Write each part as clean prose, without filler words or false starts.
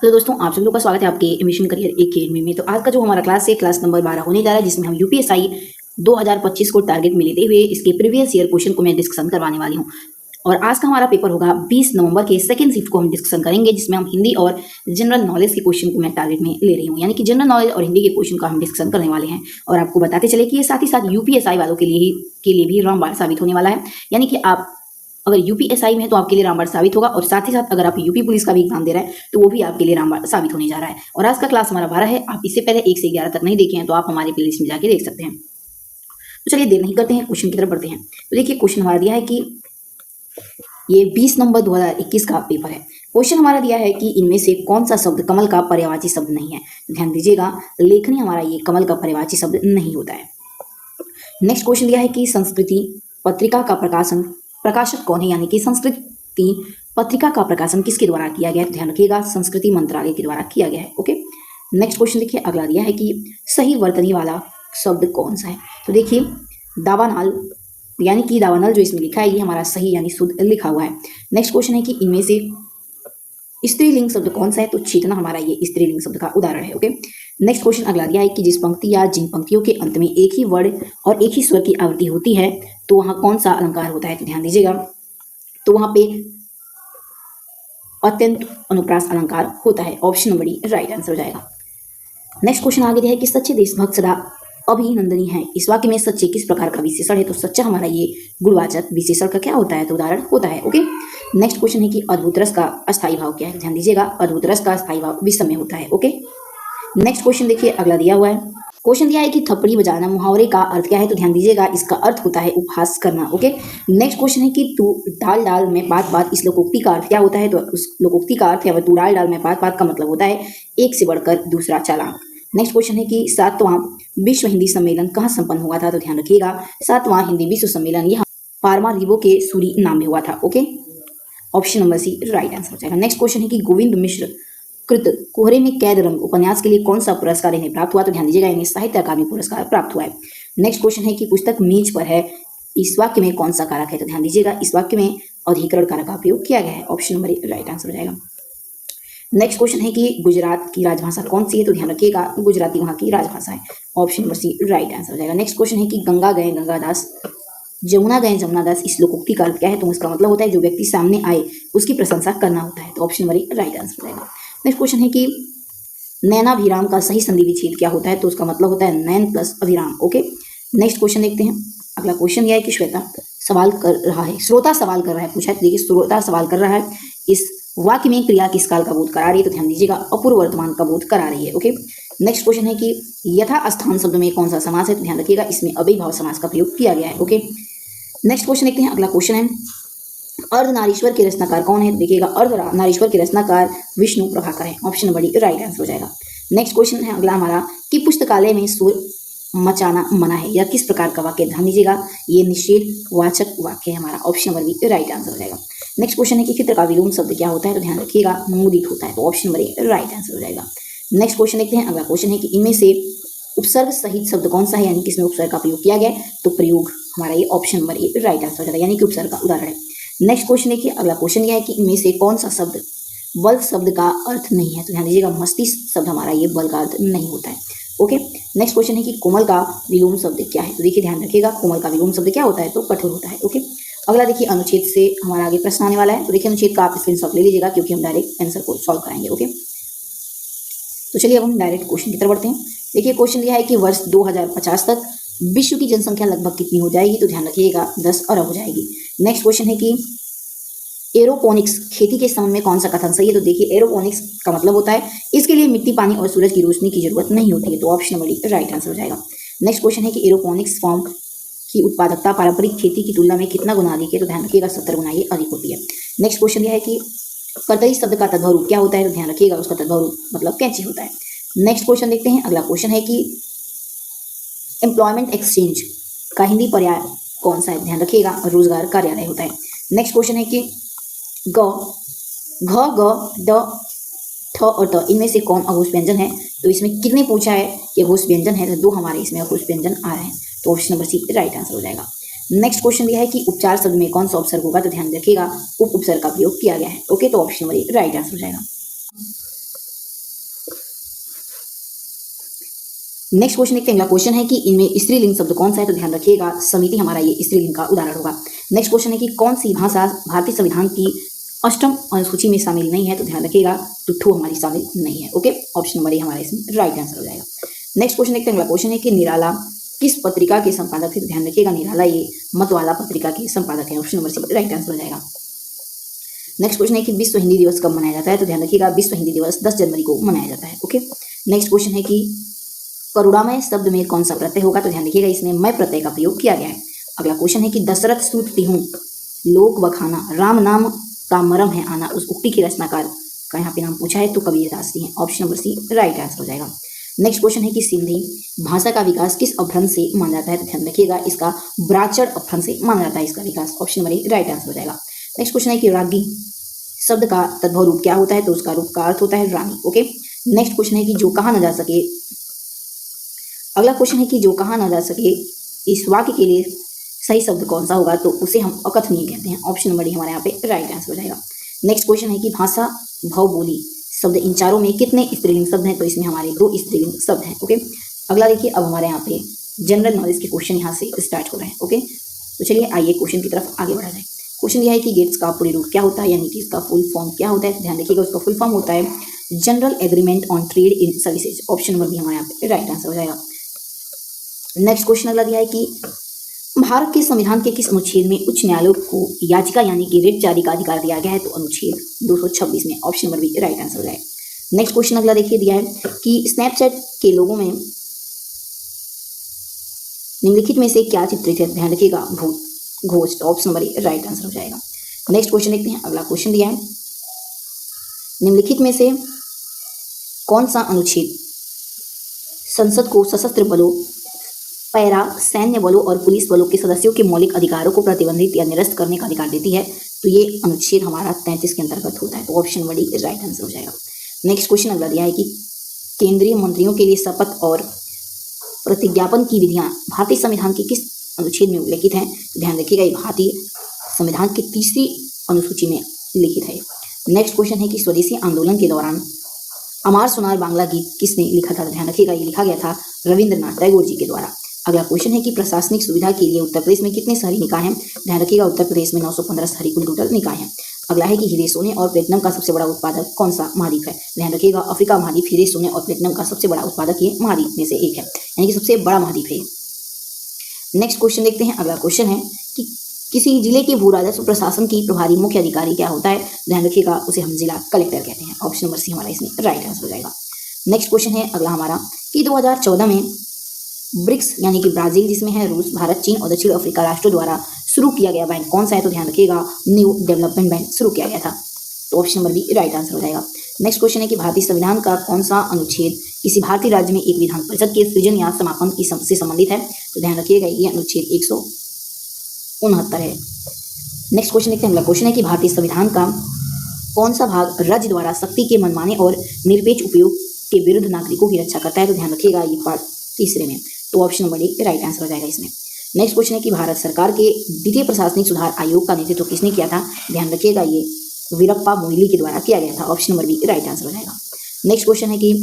तो दोस्तों आप सभी लोग का स्वागत है आपके एमिशन करियर एकेडमी में। तो आज का जो हमारा क्लास है क्लास नंबर 12 होने जा रहा है, जिसमें हम यूपीएसआई 2025 को टारगेट में लेते हुए इसके प्रीवियस ईयर क्वेश्चन को मैं डिस्कशन करवाने वाली हूँ। और आज का हमारा पेपर होगा 20 नवंबर के सेकंड शिफ्ट को हम डिस्कशन करेंगे, जिसमें हम हिंदी और जनरल नॉलेज के क्वेश्चन को मैं टारगेट में ले रही हूँ, यानी कि जनरल नॉलेज और हिंदी के क्वेश्चन का हम डिस्कशन करने वाले हैं। और आपको बताते चले कि ये साथ ही साथ यूपीएसआई वालों के लिए भी रामबाण साबित होने वाला है, यानी कि आप अगर यूपीएसआई में है तो आपके लिए रामबाण साबित होगा, और साथ ही साथ अगर आप यूपी पुलिस का भी एग्जाम दे रहे हैं तो वो भी आपके लिए रामबाण साबित होने जा रहा है। और आज का क्लास हमारा 12 है। आप इससे पहले 1 से 11 तक नहीं देखे हैं तो आप हमारे प्लेलिस्ट में जाके देख सकते हैं। तो चलिए देर नहीं करते हैं, क्वेश्चन की तरफ बढ़ते हैं। तो देखिए क्वेश्चन हमारा दिया है कि ये 20 नवंबर 2021 का पेपर है। क्वेश्चन हमारा दिया है कि इनमें से कौन सा शब्द कमल का पर्यायवाची शब्द नहीं है। तो ध्यान दीजिएगा, लेखनी हमारा ये कमल का पर्यायवाची शब्द नहीं होता है। नेक्स्ट क्वेश्चन दिया है कि संस्कृति पत्रिका का प्रकाशक कौन है, यानी कि संस्कृति पत्रिका का प्रकाशन किसके द्वारा किया गया है। तो ध्यान रखिएगा, संस्कृति मंत्रालय के द्वारा किया गया है। ओके, नेक्स्ट क्वेश्चन देखिए, अगला दिया है कि सही वर्तनी वाला शब्द कौन सा है। तो देखिए दावानल, यानी कि दावानल जो इसमें लिखा है ये हमारा सही यानी शुद्ध लिखा हुआ है। नेक्स्ट क्वेश्चन है कि इनमें से स्त्रीलिंग शब्द कौन सा है। तो चेतना हमारा ये स्त्रीलिंग शब्द का उदाहरण है। ओके, नेक्स्ट क्वेश्चन अगला दिया है कि जिस पंक्ति या जिन पंक्तियों के अंत में एक ही वर्ण और एक ही स्वर की आवृत्ति होती है तो वहां कौन सा अलंकार होता है। तो ध्यान दीजिएगा, तो वहां पे अत्यंत अनुप्रास अलंकार होता है। Option number D right answer हो जाएगा। नेक्स्ट क्वेश्चन आगे दिया है कि सच्चे देशभक्त सदा अभिनंदनीय है। इस वाक्य में सच्चे किस प्रकार का विशेषण है। तो सच्चा हमारा ये गुणवाचक विशेषण का क्या होता है, तो उदाहरण होता है। ओके, नेक्स्ट क्वेश्चन है कि अद्भुत रस का अस्थायी भाव क्या है। ध्यान दीजिएगा, अद्भुत रस का अस्थायी भाव विषम में होता है। ओके, नेक्स्ट क्वेश्चन देखिए, अगला दिया हुआ है। क्वेश्चन दिया है कि थप्पड़ी बजाना मुहावरे का अर्थ क्या है। तो ध्यान दीजिएगा, इसका अर्थ होता है उपहास करना। ओके, नेक्स्ट क्वेश्चन है कि तू डाल डाल में बात बात, इस लोकोक्ति का अर्थ क्या होता है। तो उस लोकोक्ति का अर्थ है तू डाल डाल में बात बात का मतलब होता है एक से बढ़कर दूसरा चालाक। नेक्स्ट क्वेश्चन है कि 7वां विश्व हिंदी सम्मेलन कहाँ संपन्न हुआ था। तो ध्यान रखिएगा, 7वां हिंदी विश्व सम्मेलन यह पारमारिबो के सूरी नाम में हुआ था। Okay, option number C right answer हो जाएगा। नेक्स्ट क्वेश्चन है कि गोविंद मिश्र कृत कोहरे में कैद रंग उपन्यास के लिए कौन सा पुरस्कार इन्हें प्राप्त हुआ। तो ध्यान दीजिएगा, इन्हें साहित्य अकादमी पुरस्कार प्राप्त हुआ है। नेक्स्ट क्वेश्चन है कि पुस्तक मेज पर है, इस वाक्य में कौन सा कारक है। तो ध्यान दीजिएगा, इस वाक्य में अधिकरण कारक का उपयोग किया गया है। Option number A right answer हो जाएगा। नेक्स्ट क्वेश्चन है कि गुजरात की राजभाषा कौन सी है। तो ध्यान रखिएगा, गुजराती वहां की राजभाषा है। Option number C right answer हो जाएगा। नेक्स्ट क्वेश्चन है कि गंगा गए गंगादास, जमुना गए जमुनादास, इस लोकोक्ति का अर्थ क्या है। तो इसका मतलब होता है जो व्यक्ति सामने आए उसकी प्रशंसा करना होता है। तो option number A right answer हो जाएगा। नेक्स्ट क्वेश्चन है कि नैनाभिराम का सही संधि विच्छेद क्या होता है। तो उसका मतलब होता है नैन प्लस अभिराम। ओके, नेक्स्ट क्वेश्चन देखते हैं। अगला क्वेश्चन यह है कि श्रोता सवाल कर रहा है, पूछा है। तो देखिए श्रोता सवाल कर रहा है, इस वाक्य में क्रिया किस काल का बोध करा रही है। तो ध्यान दीजिएगा, अपूर्व वर्तमान का बोध करा रही है। ओके, नेक्स्ट क्वेश्चन है कि यथा स्थान शब्द में कौन सा समास है। तो ध्यान रखिएगा, इसमें अव्ययभाव समास का प्रयोग किया गया है। ओके, नेक्स्ट क्वेश्चन देखते हैं। अगला क्वेश्चन है अर्धनारीश्वर के रचनाकार कौन है। देखिएगा, अर्धनारीश्वर के रचनाकार विष्णु प्रभाकर है। Option number D right answer हो जाएगा। नेक्स्ट क्वेश्चन है अगला हमारा कि पुस्तकालय में शोर मचाना मना है, या किस प्रकार का वाक्य। ध्यान दीजिएगा, ये निषेधवाचक वाक्य है हमारा। Option number B right answer हो जाएगा। नेक्स्ट क्वेश्चन है कि चित्र का विलोम शब्द क्या होता है। तो ध्यान रखिएगा, मुदित होता है। तो option number A right answer हो जाएगा। नेक्स्ट क्वेश्चन देखते हैं। अगला क्वेश्चन है कि इनमें से उपसर्ग सहित शब्द कौन सा है, यानी कि इसमें उपसर्ग का प्रयोग किया गया है। तो प्रयोग हमारा ये option number A right answer हो जाएगा, यानी कि उपसर्ग का उदाहरण है। नेक्स्ट क्वेश्चन देखिए, अगला क्वेश्चन यह है कि इनमें से कौन सा शब्द बल शब्द का अर्थ नहीं है। तो ध्यान दीजिएगा, मस्तिष्क शब्द हमारा ये बल का अर्थ नहीं होता है। ओके, नेक्स्ट क्वेश्चन है कि कोमल का विलोम शब्द क्या है। तो देखिए ध्यान रखिएगा, कोमल का विलोम शब्द क्या होता है। तो कठोर होता है। ओके, अगला देखिए अनुच्छेद से हमारा आगे प्रश्न आने वाला है। तो देखिए अनुच्छेद का आप स्क्रीनशॉट ले लीजिएगा, क्योंकि हम डायरेक्ट आंसर को सॉल्व कराएंगे। ओके, तो चलिए अब हम डायरेक्ट क्वेश्चन की तरफ बढ़ते हैं। देखिए क्वेश्चन यह है कि वर्ष 2050 तक विश्व की जनसंख्या लगभग कितनी हो जाएगी। तो ध्यान रखिएगा, 10 अरब हो जाएगी। नेक्स्ट क्वेश्चन है कि एरोपोनिक्स खेती के संबंध में कौन सा कथन सही है। तो देखिए एरोपोनिक्स का मतलब होता है इसके लिए मिट्टी, पानी और सूरज की रोशनी की जरूरत नहीं होती है। तो option number D right answer हो जाएगा। नेक्स्ट क्वेश्चन है कि एरोपोनिक्स फॉर्म की उत्पादकता पारंपरिक खेती की तुलना में कितना गुना अधिक है। तो ध्यान रखिएगा, 70 गुना ये अधिक होती है। नेक्स्ट क्वेश्चन यह है कि कर्तरी शब्द का तद्भव रूप क्या होता है। तो ध्यान रखिएगा, उसका तद्भव रूप मतलब कैंची होता है। नेक्स्ट क्वेश्चन देखते हैं। अगला क्वेश्चन है कि एम्प्लॉयमेंट एक्सचेंज का हिंदी पर्याय कौन सा है। ध्यान रखिएगा, रोजगार कार्यालय होता है। नेक्स्ट क्वेश्चन है कि ग, घ, ग, ड, ठ और त इनमें से कौन अघोष व्यंजन है। तो इसमें कितने पूछा है कि अघोष व्यंजन है। तो 2 हमारे इसमें अघोष व्यंजन आ रहे हैं। तो option number C right answer हो जाएगा। नेक्स्ट क्वेश्चन दिया है कि उपचार शब्द में कौन सा उपसर्ग होगा। तो ध्यान रखिएगा, उपसर्ग का प्रयोग किया गया है। ओके, तो option number A right answer हो जाएगा। नेक्स्ट क्वेश्चन देखते हैं। अगला क्वेश्चन है कि इनमें स्त्रीलिंग शब्द कौन सा है, तो ध्यान रखिएगा समिति हमारा ये स्त्रीलिंग का उदाहरण होगा। नेक्स्ट क्वेश्चन है कि कौन सी भाषा भारतीय संविधान की अष्टम अनुसूची में शामिल नहीं है, तो ध्यान रखिएगा टुट्ठू हमारी शामिल नहीं है। ओके, ऑप्शन नंबर ए हमारा इसमें राइट आंसर हो जाएगा। नेक्स्ट क्वेश्चन देखते हैं। अगला क्वेश्चन है कि निराला किस पत्रिका के संपादक थे, तो ध्यान रखिएगा निराला ये मतवाला पत्रिका के संपादक है। Option number C right answer हो जाएगा। नेक्स्ट क्वेश्चन है कि विश्व हिंदी दिवस कब मनाया जाता है, तो ध्यान रखिएगा विश्व हिंदी दिवस 10 जनवरी को मनाया जाता है। ओके, नेक्स्ट क्वेश्चन है कि करुणामय शब्द में कौन सा प्रत्यय होगा, तो ध्यान रखिएगा इसमें मैं प्रत्यय का प्रयोग किया गया है। अगला क्वेश्चन है कि दशरथ सूत तिहूं लोक बखाना राम नाम का मरम है आना, उस उक्ति के रचनाकार का यहाँ पे नाम पूछा है, तो कबीरदास जी हैं। Option number C right answer हो जाएगा। नेक्स्ट क्वेश्चन है कि सिंधी भाषा का विकास किस अपभ्रंश से माना जाता है, तो ध्यान रखिएगा इसका ब्राचड़ अपभ्रंश से माना जाता है इसका विकास। Option number A right answer हो जाएगा। नेक्स्ट क्वेश्चन है कि रागी शब्द का तद्भव रूप क्या होता है, तो उसका रूप का अर्थ होता है रानी। ओके, नेक्स्ट क्वेश्चन है कि जो कहा न जा सके, अगला क्वेश्चन है कि जो कहा न जा सके इस वाक्य के लिए सही शब्द कौन सा होगा, तो उसे हम अकथनीय कहते हैं। ऑप्शन नंबर डी हमारे यहाँ पे राइट आंसर हो जाएगा। नेक्स्ट क्वेश्चन है कि भाषा भव बोली शब्द इन चारों में कितने स्त्रीलिंग शब्द हैं, तो इसमें हमारे 2 स्त्रीलिंग शब्द हैं। ओके, अगला देखिए अब हमारे यहाँ पे जनरल नॉलेज के क्वेश्चन यहाँ से स्टार्ट हो रहे हैं। ओके, तो चलिए आइए क्वेश्चन की तरफ आगे बढ़ा जाए। क्वेश्चन यह है कि गेट्स का पूरी रूप क्या होता है, यानी कि इसका फुल फॉर्म क्या होता है, ध्यान रखिएगा उसका फुल फॉर्म होता है general agreement on trade in services. Option number B हमारे यहाँ पे राइट आंसर हो जाएगा। नेक्स्ट क्वेश्चन अगला दिया है कि भारत के संविधान के किस अनुच्छेद में उच्च न्यायालय को याचिका यानी कि रिट जारी का अधिकार दिया गया है, तो अनुच्छेद 226 में। Option number B right answer हो जाएगा। नेक्स्ट क्वेश्चन अगला देखिए दिया है कि स्नैपचैट के लोगों में निम्नलिखित में से क्या चित्रित है, ध्यान रखिएगा भूत ghost. Option number A right answer हो जाएगा। नेक्स्ट क्वेश्चन देखते हैं। अगला क्वेश्चन दिया है निम्नलिखित में से कौन सा अनुच्छेद संसद को सशस्त्र बलों, पैरा सैन्य बलों और पुलिस बलों के सदस्यों के मौलिक अधिकारों को प्रतिबंधित या निरस्त करने का अधिकार देती है, तो ये अनुच्छेद हमारा 33 के अंतर्गत होता है। तो option number D right answer हो जाएगा। नेक्स्ट क्वेश्चन अगला दिया है कि केंद्रीय मंत्रियों के लिए शपथ और प्रतिज्ञापन की विधियां भारतीय संविधान के किस अनुच्छेद में उल्लेखित हैं, तो ध्यान रखिएगा ये भारतीय संविधान की 3री अनुसूची में लिखित है। नेक्स्ट क्वेश्चन है कि स्वदेशी आंदोलन के दौरान अमार सुनार बांग्ला गीत किसने लिखा था, ध्यान रखिएगा ये लिखा गया था रविंद्रनाथ टैगोर जी के द्वारा। अगला क्वेश्चन है कि प्रशासनिक सुविधा के लिए उत्तर प्रदेश में कितने शहरी निकाय हैं, ध्यान रखिएगा उत्तर प्रदेश में 915 शहरी कुल टोटल निकाय हैं। अगला है कि हीरे सोने और प्लेटिनम का सबसे बड़ा उत्पादक कौन सा महाद्वीप है, ध्यान रखिएगा अफ्रीका महाद्वीप हीरे सोने और प्लेटिनम का सबसे बड़ा उत्पादक ये महाद्वीप में से एक है, यानी कि सबसे बड़ा महाद्वीप है। नेक्स्ट क्वेश्चन देखते हैं। अगला क्वेश्चन है कि किसी जिले के भू राजस्व प्रशासन की प्रभारी मुख्य अधिकारी क्या होता है, ध्यान रखिएगा उसे हम जिला कलेक्टर कहते हैं। ऑप्शन नंबर सी हमारा इसमें राइट आंसर हो जाएगा। नेक्स्ट क्वेश्चन है अगला हमारा कि 2014 में ब्रिक्स यानी कि ब्राजील जिसमें है रूस, भारत, चीन और दक्षिण अफ्रीका राष्ट्रों द्वारा शुरू किया गया बैंक कौन सा है, तो ध्यान रखिएगा न्यू डेवलपमेंट बैंक शुरू किया गया था। तो option number B right answer हो जाएगा। नेक्स्ट क्वेश्चन है कि भारतीय संविधान का कौन सा अनुच्छेद किसी भारतीय राज्य में एक विधान परिषद के सृजन या समापन की से संबंधित है, तो ध्यान रखिएगा ये अनुच्छेद 169 है। नेक्स्ट क्वेश्चन देखते हैं। अगला क्वेश्चन है कि भारतीय संविधान का कौन सा भाग राज्य द्वारा शक्ति के मनमाने और निरपेक्ष उपयोग के विरुद्ध नागरिकों की रक्षा करता है, तो ध्यान रखिएगा ये पार्ट 3 में। तो option number D right answer हो जाएगा इसमें। नेक्स्ट क्वेश्चन है कि भारत सरकार के द्वितीय प्रशासनिक सुधार आयोग का नेतृत्व किसने किया था, ध्यान रखिएगा ये वीरप्पा मोइली के द्वारा किया गया था। Option number B right answer हो जाएगा। नेक्स्ट क्वेश्चन है कि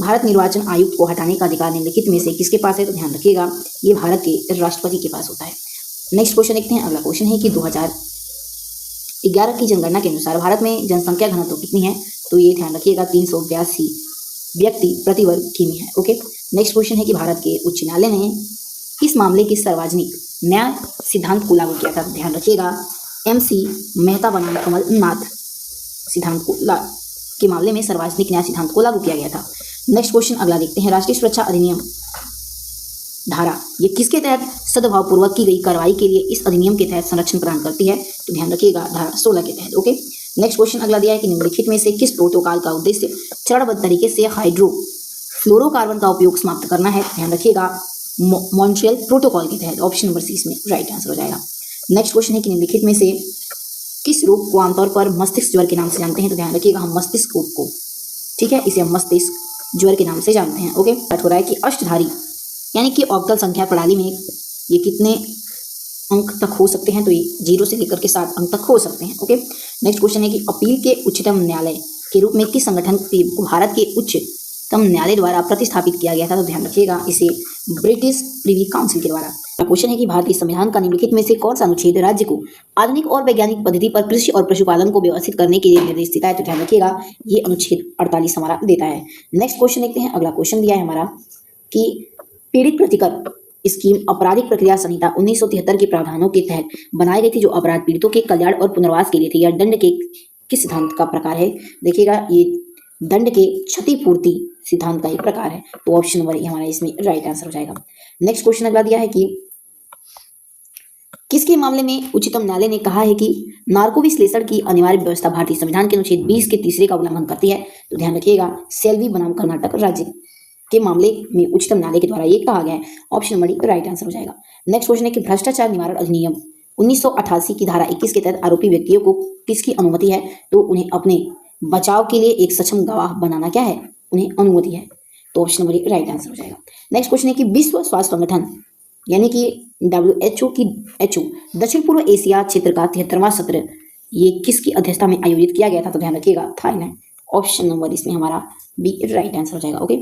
भारत निर्वाचन आयुक्त को हटाने का अधिकार निम्नलिखित में से किसके पास है, तो ध्यान रखिएगा ये भारत के राष्ट्रपति के पास होता है। नेक्स्ट क्वेश्चन देखते हैं। अगला क्वेश्चन है कि 2011 की जनगणना के अनुसार भारत में जनसंख्या घनत्व कितनी है, तो ये ध्यान रखिएगा 382 व्यक्ति प्रति वर्ग किमी है। ओके, नेक्स्ट क्वेश्चन है कि भारत के उच्च न्यायालय ने किस मामले के सार्वजनिक न्याय सिद्धांत को लागू किया था, ध्यान रखिएगा MC मेहता बनाम कमलनाथ सिद्धांत को के मामले में सार्वजनिक न्याय सिद्धांत को लागू किया गया था। नेक्स्ट क्वेश्चन अगला देखते हैं। राष्ट्रीय सुरक्षा अधिनियम धारा ये किसके तहत सद्भावपूर्वक की गई कार्रवाई के लिए इस अधिनियम के तहत संरक्षण प्रदान करती है, तो ध्यान रखिएगा धारा 16 के तहत। ओके, नेक्स्ट क्वेश्चन अगला दिया है कि निम्नलिखित में से किस प्रोटोकॉल का उद्देश्य चरणबद्ध तरीके से हाइड्रोफ्लोरोकार्बन का उपयोग समाप्त करना है, ध्यान रखिएगा मॉन्ट्रियल प्रोटोकॉल के तहत। ऑप्शन नंबर सी इसमें राइट आंसर हो जाएगा। नेक्स्ट क्वेश्चन है कि निम्नलिखित में से किस रोग को आमतौर पर मस्तिष्क ज्वर के नाम से जानते हैं, तो ध्यान रखिएगा हम मस्तिष्क रोग को, ठीक है, इसे हम मस्तिष्क ज्वर के नाम से जानते हैं। ओके, बात हो रहा है कि अष्टधारी यानी कि ऑक्टल संख्या प्रणाली में ये कितने अंक तक हो सकते हैं, तो ये 0 से लेकर के 7 अंक तक हो सकते हैं। ओके, नेक्स्ट क्वेश्चन है कि अपील के उच्चतम न्यायालय के रूप में किस संगठन को भारत के उच्चतम उच्चतम न्यायालय द्वारा प्रतिस्थापित किया गया था? तो ध्यान रखिएगा, इसे ब्रिटिश प्रिवी काउंसिल के द्वारा। क्वेश्चन है कि भारतीय संविधान का निम्नलिखित में से कौन सा अनुच्छेद राज्य को आधुनिक और वैज्ञानिक पद्धति पर कृषि और पशुपालन को व्यवस्थित करने के लिए निर्देश देता है? तो ध्यान रखिएगा, ये अनुच्छेद 48 हमारा देता है। नेक्स्ट क्वेश्चन देखते हैं। अगला क्वेश्चन दिया है हमारा कि पीड़ित प्रतिकर स्कीम आपराधिक प्रक्रिया संहिता 1973 के प्रावधानों के तहत बनाई गई थी, जो अपराध पीड़ितों के कल्याण और पुनर्वास के लिए थी। यह दंड के किस सिद्धांत का प्रकार है? देखिएगा, ये दंड के क्षतिपूर्ति सिद्धांत का एक प्रकार है। तो ऑप्शन नंबर हमारा इसमें राइट आंसर हो जाएगा। नेक्स्ट क्वेश्चन अगला दिया है कि किसके मामले में उच्चतम न्यायालय ने कहा है कि नार्को विश्लेषण की अनिवार्य व्यवस्था भारतीय संविधान के अनुच्छेद 20 के तीसरे का उल्लंघन करती है? तो ध्यान रखिएगा, सेल्वी बनाम कर्नाटक राज्य के मामले में उच्चतम न्यायालय के द्वारा ये कहा गया है। ऑप्शन नंबर राइट आंसर हो जाएगा। नेक्स्ट क्वेश्चन है कि भ्रष्टाचार निवारण अधिनियम 1988 की धारा 21 के तहत आरोपी व्यक्तियों को किसकी अनुमति है? तो उन्हें अपने बचाव के लिए एक सक्षम गवाह बनाना क्या है? उन्हें अनुमति है। तो ऑप्शन नंबर राइट आंसर हो जाएगा। नेक्स्ट क्वेश्चन है कि विश्व स्वास्थ्य संगठन यानी कि WHO दक्षिण पूर्व एशिया क्षेत्र का 73वां सत्र ये किसकी अध्यक्षता में आयोजित किया गया था? तो ध्यान रखिएगा, थाईलैंड। ऑप्शन नंबर इसमें हमारा बी राइट आंसर हो जाएगा। ओके,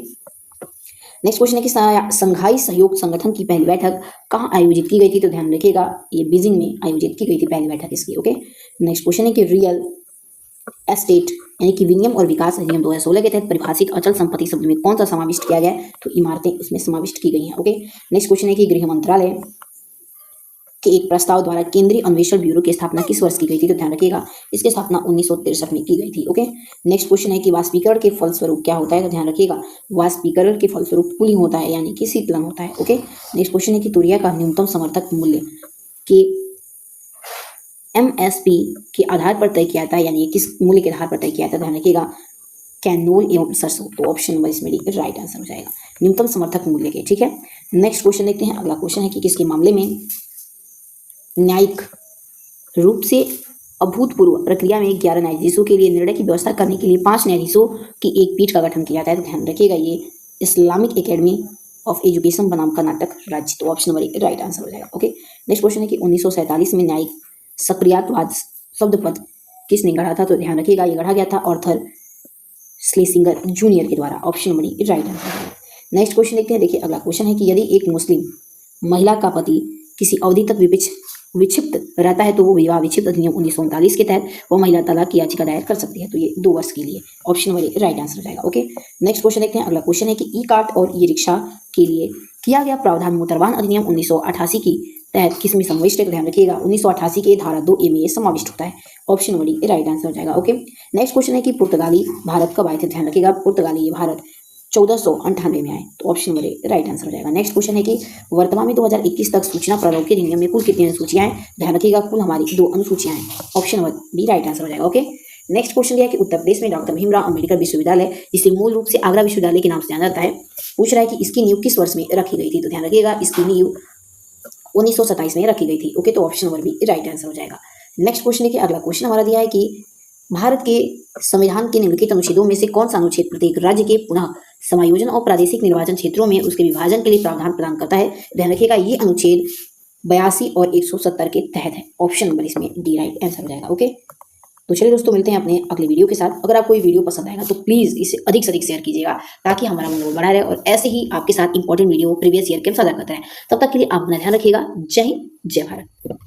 नेक्स्ट क्वेश्चन है कि संघाई सहयोग संगठन की पहली बैठक कहाँ आयोजित की गई थी? तो ध्यान रखिएगा, ये बीजिंग में आयोजित की गई थी पहली बैठक इसकी। ओके, नेक्स्ट क्वेश्चन है कि रियल एस्टेट यानी कि विनियम और विकास अधिनियम 2016 के तहत परिभाषित अचल संपत्ति शब्द में कौन सा समाविष्ट किया गया है? तो इमारतें उसमें समाविष्ट की गई हैं। ओके, नेक्स्ट क्वेश्चन है कि गृह मंत्रालय के एक प्रस्ताव द्वारा केंद्रीय अन्वेषण ब्यूरो की स्थापना किस वर्ष की गई थी? तो ध्यान रखिएगा, इसकी स्थापना 1963 में की गई थी। ओके, नेक्स्ट क्वेश्चन है कि वाष्पीकरण के फलस्वरूप क्या होता है? तो ध्यान रखिएगा, वाष्पीकरण के फलस्वरूप कूलिंग होता है यानी कि शीतलन होता है। ओके, नेक्स्ट क्वेश्चन है कि तुरिया का न्यूनतम समर्थक मूल्य के MSP के आधार पर तय किया जाता है, यानी किस मूल्य के आधार पर तय किया जाता है? ध्यान रखिएगा, कैनोल एवं सरसों। तो ऑप्शन नंबर इसमें राइट आंसर हो जाएगा, न्यूनतम समर्थक मूल्य के। ठीक है, नेक्स्ट क्वेश्चन देखते हैं। अगला क्वेश्चन है कि किसके मामले में न्यायिक रूप से अभूतपूर्व प्रक्रिया में 11 न्यायाधीशों के लिए निर्णय की व्यवस्था करने के लिए 5 न्यायाधीशों की एक पीठ का गठन किया जाता है? तो ध्यान रखिएगा, ये इस्लामिक एकेडमी ऑफ एजुकेशन बनाम कर्नाटक राज्य। तो ऑप्शन नंबर राइट आंसर हो जाएगा। ओके, नेक्स्ट क्वेश्चन है कि 1947 में न्यायिक सक्रियतावाद शब्द पद किसने गढ़ा था? तो ध्यान रखिएगा, ये गढ़ा गया था आर्थर स्लेसिंगर जूनियर के द्वारा। ऑप्शन नंबर राइट आंसर है। नेक्स्ट क्वेश्चन देखते हैं। देखिए, अगला क्वेश्चन है कि यदि एक मुस्लिम महिला का पति किसी अवधि तक विक्षिप्त रहता है तो वो विवाह विच्छेद अधिनियम 1939 के तहत वो महिला तलाक की याचिका दायर कर सकती है। तो ये 2 वर्ष के लिए। ऑप्शन नंबर राइट आंसर हो जाएगा। ओके, नेक्स्ट क्वेश्चन देखते हैं। अगला क्वेश्चन है कि ई कार्ट और ई रिक्शा के लिए किया गया प्रावधान मोटर वाहन अधिनियम 1988 की तहत किस में समाविष्ट है? तो ध्यान रखिएगा, 1988 के धारा 2A में ये समाविष्ट होता है। ऑप्शन नंबर राइट आंसर हो जाएगा। ओके, नेक्स्ट क्वेश्चन है कि पुर्तगाली भारत कब आए थे? ध्यान रखिएगा, पुर्तगाली भारत 1498 में आए। तो ऑप्शन नंबर राइट आंसर हो जाएगा। नेक्स्ट क्वेश्चन है कि वर्तमान में 2021 तक सूचना प्रौद्योगिकी अधिनियम में कुल कितनी अनुसूचियां हैं? ध्यान रखिएगा, कुल हमारी 2 अनुसूचियां हैं। Option number B right answer हो जाएगा। ओके, नेक्स्ट क्वेश्चन यह है कि उत्तर प्रदेश में डॉक्टर भीमराव अंबेडकर विश्वविद्यालय, जिसे मूल रूप से आगरा विश्वविद्यालय के नाम से जाना जाता है, पूछ रहा है कि इसकी नींव किस वर्ष में रखी गई थी? तो ध्यान रखिएगा, इसकी नींव 1927 में रखी गई थी। ओके, तो option number B right answer हो जाएगा। नेक्स्ट क्वेश्चन देखिए, अगला क्वेश्चन हमारा दिया है कि भारत के संविधान के निम्नलिखित अनुच्छेदों में से कौन सा अनुच्छेद प्रत्येक राज्य के पुनः समायोजन और प्रादेशिक निर्वाचन क्षेत्रों में उसके विभाजन के लिए प्रावधान प्रदान करता है? ध्यान रखिएगा, ये अनुच्छेद 82 और 170 के तहत है। ऑप्शन नंबर इसमें डी राइट आंसर हो जाएगा। ओके, तो चलिए दोस्तों, मिलते हैं अपने अगले वीडियो के साथ। अगर आपको ये वीडियो पसंद आएगा तो प्लीज़ इसे अधिक से अधिक शेयर कीजिएगा, ताकि हमारा मनोबल बढ़ा रहे और ऐसे ही आपके साथ इंपॉर्टेंट वीडियो प्रीवियस ईयर के साझा करते हैं। तब तक के लिए आप अपना ध्यान रखिएगा। जय हिंद, जय भारत।